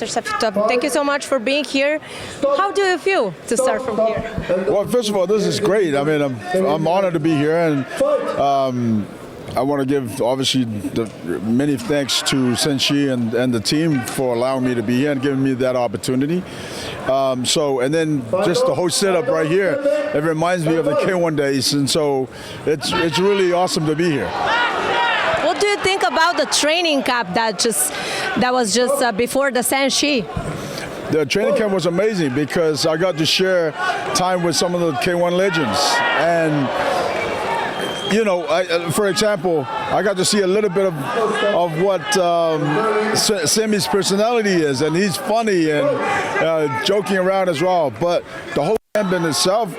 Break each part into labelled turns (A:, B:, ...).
A: Mr. Sefo, thank you so much for being here. How do you feel to start from here?
B: Well, first of all, this is great. I mean, I'm honored to be here, and I want to give, obviously, many thanks to Senshi and the team for allowing me to be here and giving me that opportunity. And then just the whole setup right here, it reminds me of the K1 days, and so it's really awesome to be here.
A: What do you think about the training camp that was just before the Senshi?
B: The training camp was amazing because I got to share time with some of the K1 legends. And, you know, for example, I got to see a little bit of what Semmy's personality is. And he's funny and joking around as well. But the whole camp in itself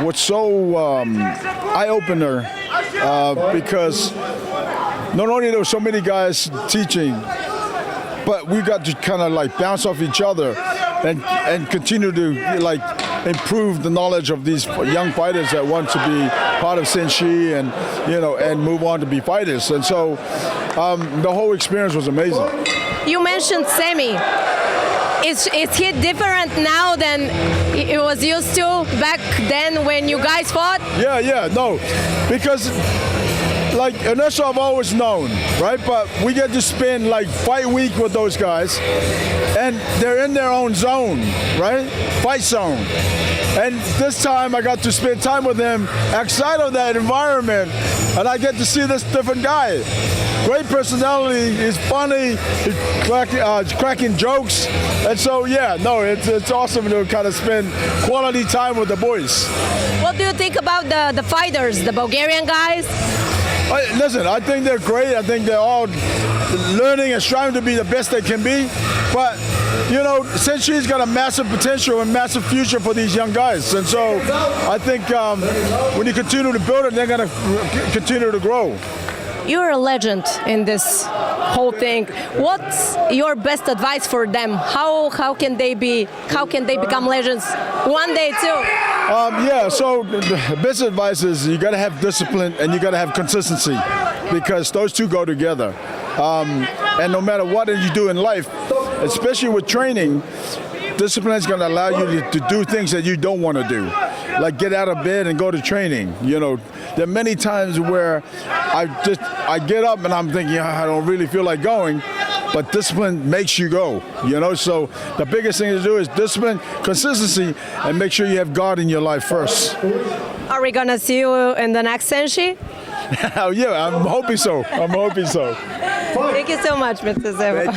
B: was so eye-opener because not only there were so many guys teaching, but we got to kind of like bounce off each other and continue to like improve the knowledge of these young fighters that want to be part of Senshi and, you know, and move on to be fighters. And so the whole experience was amazing.
A: You mentioned Semmy. Is he different now than it was used to back then when you guys fought?
B: Yeah, no, because like Ernesto I've always known, right? But we get to spend like fight week with those guys, and they're in their own zone, right? Fight zone. And this time I got to spend time with them outside of that environment, and I get to see this different guy. Great personality, he's funny, he's cracking jokes, and so yeah, no, it's awesome to kind of spend quality time with the boys.
A: What do you think about the fighters, the Bulgarian guys?
B: Listen, I think they're great. I think they're all learning and striving to be the best they can be. But, you know, Senshi's got a massive potential and massive future for these young guys. And so I think when you continue to build it, they're going to continue to grow.
A: You're a legend in this whole thing. What's your best advice for them? How can they become legends one day too?
B: So the best advice is you got to have discipline and you got to have consistency, because those two go together. And no matter what you do in life, especially with training, discipline is going to allow you to do things that you don't want to do, like get out of bed and go to training. You know, there are many times where I get up and I'm thinking, I don't really feel like going, but discipline makes you go, you know? So the biggest thing to do is discipline, consistency, and make sure you have God in your life first.
A: Are we gonna see you in the next Senshi?
B: Yeah, I'm hoping so.
A: Thank you so much, Mr. Sefo.